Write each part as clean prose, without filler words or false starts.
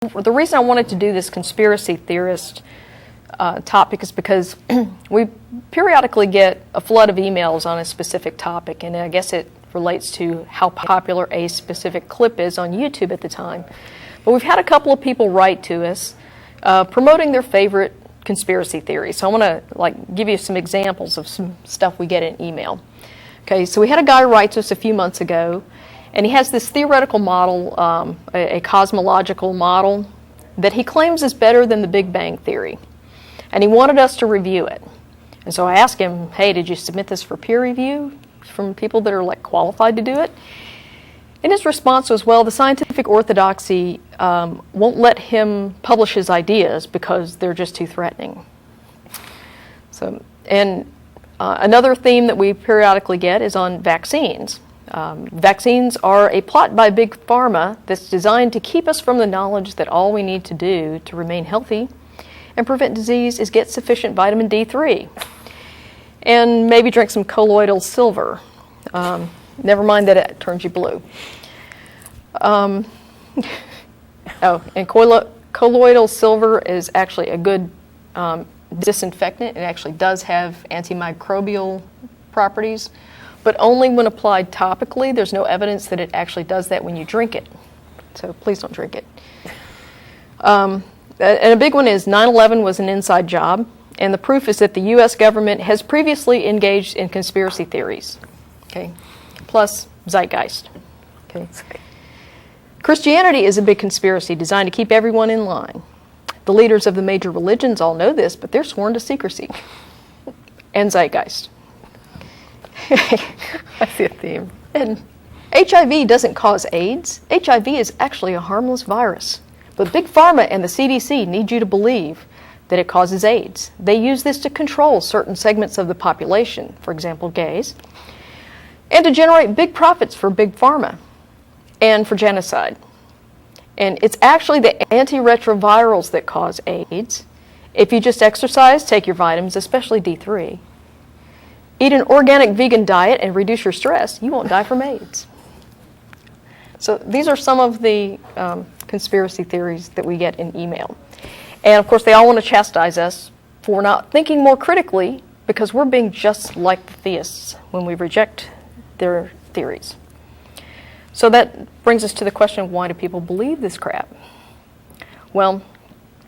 the reason I wanted to do this conspiracy theorist topic is because we periodically get a flood of emails on a specific topic, and I guess it relates to how popular a specific clip is on YouTube at the time. But we've had a couple of people write to us promoting their favorite conspiracy theories. So I want to give you some examples of some stuff we get in email. Okay, so we had a guy write to us a few months ago, and he has this theoretical model, a cosmological model, that he claims is better than the Big Bang Theory. And he wanted us to review it. And so I asked him, hey, did you submit this for peer review from people that are qualified to do it? And his response was, well, the scientific orthodoxy won't let him publish his ideas because they're just too threatening. So, and another theme that we periodically get is on vaccines. Vaccines are a plot by Big Pharma that's designed to keep us from the knowledge that all we need to do to remain healthy and prevent disease is get sufficient vitamin D3 and maybe drink some colloidal silver. Never mind that it turns you blue. And colloidal silver is actually a good disinfectant. It actually does have antimicrobial properties, but only when applied topically. There's no evidence that it actually does that when you drink it. So please don't drink it. And a big one is 9/11 was an inside job, and the proof is that the U.S. government has previously engaged in conspiracy theories. Okay, plus zeitgeist. Okay. Christianity is a big conspiracy designed to keep everyone in line. The leaders of the major religions all know this, but they're sworn to secrecy. And zeitgeist. I see a theme. And HIV doesn't cause AIDS. HIV is actually a harmless virus. But Big Pharma and the CDC need you to believe that it causes AIDS. They use this to control certain segments of the population, for example, gays, and to generate big profits for Big Pharma and for genocide. And it's actually the antiretrovirals that cause AIDS. If you just exercise, take your vitamins, especially D3, eat an organic vegan diet and reduce your stress, you won't die from AIDS. So these are some of the conspiracy theories that we get in email. And of course, they all want to chastise us for not thinking more critically, because we're being just like the theists when we reject their theories. So that brings us to the question, why do people believe this crap? Well,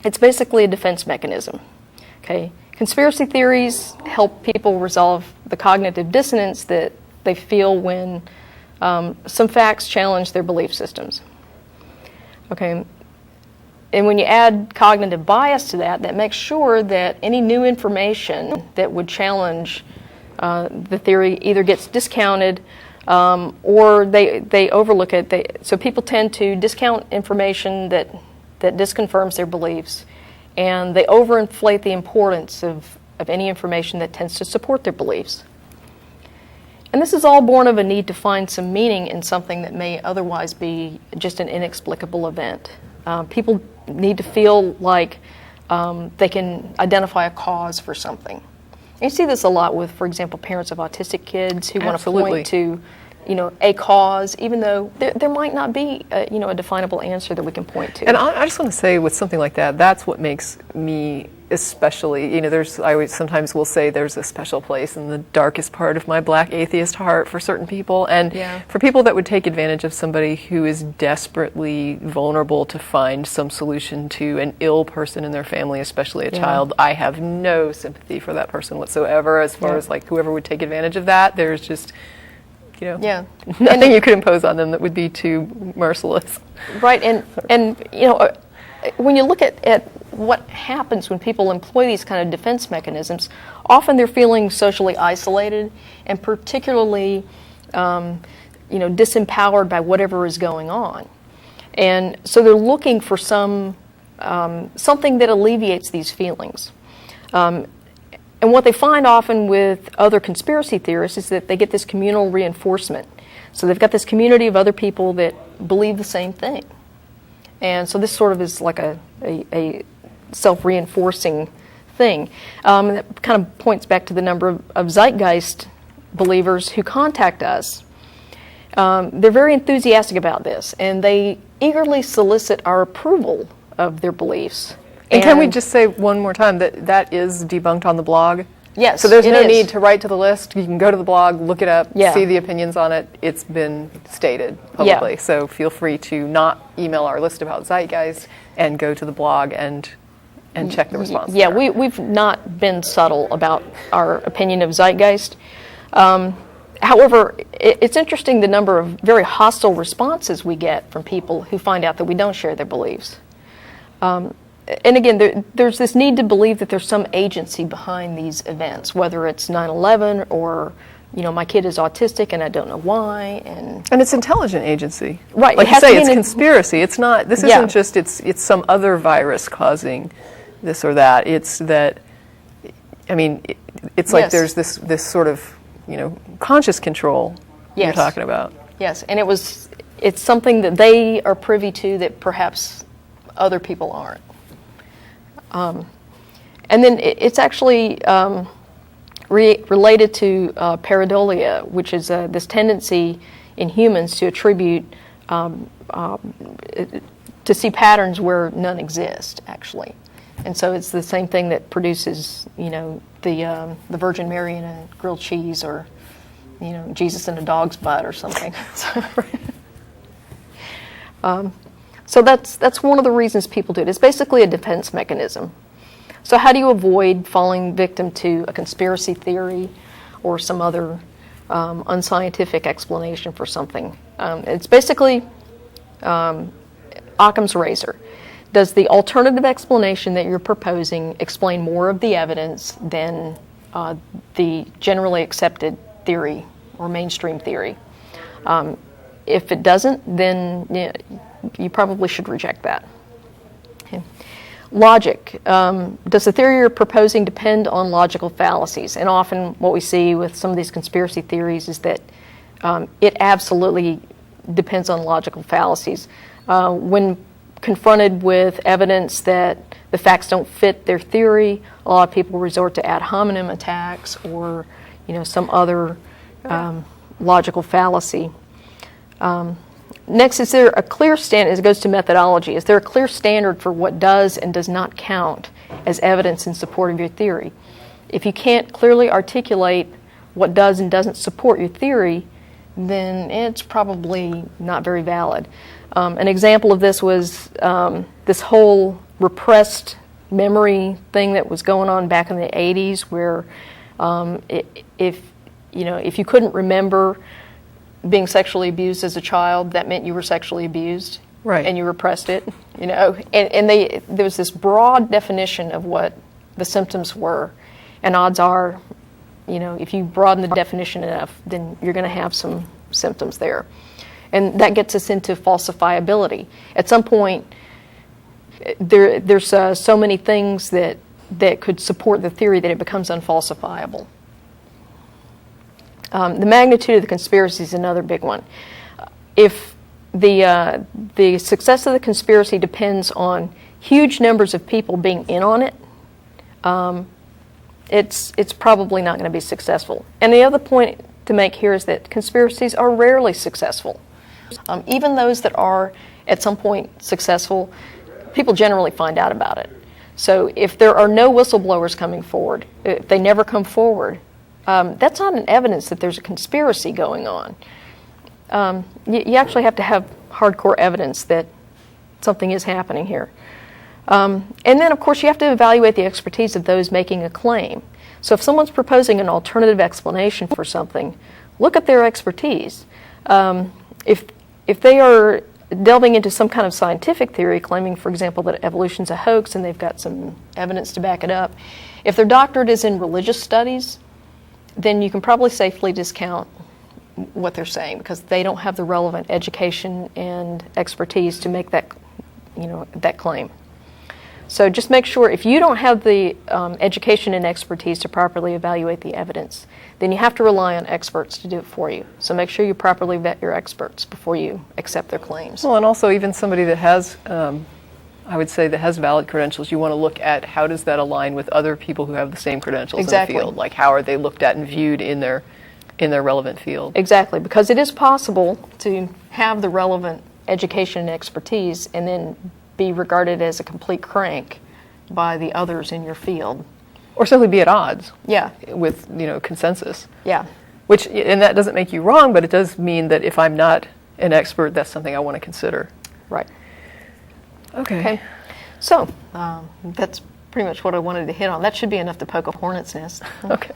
it's basically a defense mechanism. Okay? Conspiracy theories help people resolve the cognitive dissonance that they feel when some facts challenge their belief systems. Okay? And when you add cognitive bias to that, that makes sure that any new information that would challenge the theory either gets discounted or they overlook it. So people tend to discount information that disconfirms their beliefs, and they overinflate the importance of any information that tends to support their beliefs. And this is all born of a need to find some meaning in something that may otherwise be just an inexplicable event. People need to feel like they can identify a cause for something. And you see this a lot with, for example, parents of autistic kids who want to point to, a cause, even though there might not be, a definable answer that we can point to. And I just want to say, with something like that, that's what makes me especially, I always sometimes will say there's a special place in the darkest part of my black atheist heart for certain people, and for people that would take advantage of somebody who is desperately vulnerable to find some solution to an ill person in their family, especially a child. I have no sympathy for that person whatsoever, as far as whoever would take advantage of that. There's just nothing you could impose on them that would be too merciless. Right, and when you look at what happens when people employ these kind of defense mechanisms, often they're feeling socially isolated and particularly disempowered by whatever is going on. And so they're looking for something that alleviates these feelings. And what they find often with other conspiracy theorists is that they get this communal reinforcement. So they've got this community of other people that believe the same thing. And so this sort of is like a self-reinforcing thing. That kind of points back to the number of zeitgeist believers who contact us. They're very enthusiastic about this, and they eagerly solicit our approval of their beliefs. And can we just say one more time that that is debunked on the blog? Yes, so there's it no is. need to write to the list. You can go to the blog, look it up, Yeah. see the opinions on it. It's been stated publicly. Yeah. So feel free to not email our list about Zeitgeist and go to the blog and check the response. Yeah, there. we've not been subtle about our opinion of Zeitgeist. However, it's interesting the number of very hostile responses we get from people who find out that we don't share their beliefs. And again, there's this need to believe that there's some agency behind these events, whether it's 9/11 or, my kid is autistic and I don't know why. And it's intelligent agency. Right. Like it you has say, to be it's conspiracy. It's not, this Yeah. isn't just, it's some other virus causing this or that. It's that, it's like Yes. there's this sort of, conscious control you're Yes. talking about. Yes, and it's something that they are privy to that perhaps other people aren't. And then it's actually related to pareidolia, which is this tendency in humans to attribute, to see patterns where none exist, actually. And so it's the same thing that produces, the Virgin Mary in a grilled cheese, or, Jesus in a dog's butt or something. So that's one of the reasons people do it. It's basically a defense mechanism. So how do you avoid falling victim to a conspiracy theory or some other unscientific explanation for something? It's basically Occam's razor. Does the alternative explanation that you're proposing explain more of the evidence than the generally accepted theory or mainstream theory? If it doesn't, then you probably should reject that. Okay. Logic. Does the theory you're proposing depend on logical fallacies? And often what we see with some of these conspiracy theories is that it absolutely depends on logical fallacies. When confronted with evidence that the facts don't fit their theory, a lot of people resort to ad hominem attacks or some other logical fallacy. Next, is there a clear standard, as it goes to methodology, is there a clear standard for what does and does not count as evidence in support of your theory? If you can't clearly articulate what does and doesn't support your theory, then it's probably not very valid. An example of this was this whole repressed memory thing that was going on back in the 80s, where if you couldn't remember being sexually abused as a child, that meant you were sexually abused, right? And you repressed it, And there was this broad definition of what the symptoms were, and odds are, if you broaden the definition enough, then you're going to have some symptoms there, and that gets us into falsifiability. At some point, there's so many things that could support the theory that it becomes unfalsifiable. The magnitude of the conspiracy is another big one. If the success of the conspiracy depends on huge numbers of people being in on it, it's probably not going to be successful. And the other point to make here is that conspiracies are rarely successful. Even those that are at some point successful, people generally find out about it. So if there are no whistleblowers coming forward, if they never come forward, that's not an evidence that there's a conspiracy going on. You actually have to have hardcore evidence that something is happening here. And then, of course, you have to evaluate the expertise of those making a claim. So if someone's proposing an alternative explanation for something, look at their expertise. If they are delving into some kind of scientific theory, claiming, for example, that evolution's a hoax and they've got some evidence to back it up, if their doctorate is in religious studies, then you can probably safely discount what they're saying, because they don't have the relevant education and expertise to make that claim. So just make sure, if you don't have the education and expertise to properly evaluate the evidence, then you have to rely on experts to do it for you. So make sure you properly vet your experts before you accept their claims. Well, and also even somebody that has, I would say, that has valid credentials, you want to look at how does that align with other people who have the same credentials Exactly. in the field. Like, how are they looked at and viewed in their relevant field? Exactly, because it is possible to have the relevant education and expertise and then be regarded as a complete crank by the others in your field. Or simply be at odds Yeah, with, consensus. yeah. And that doesn't make you wrong, but it does mean that if I'm not an expert, that's something I want to consider. Right. Okay. So, that's pretty much what I wanted to hit on. That should be enough to poke a hornet's nest. Okay.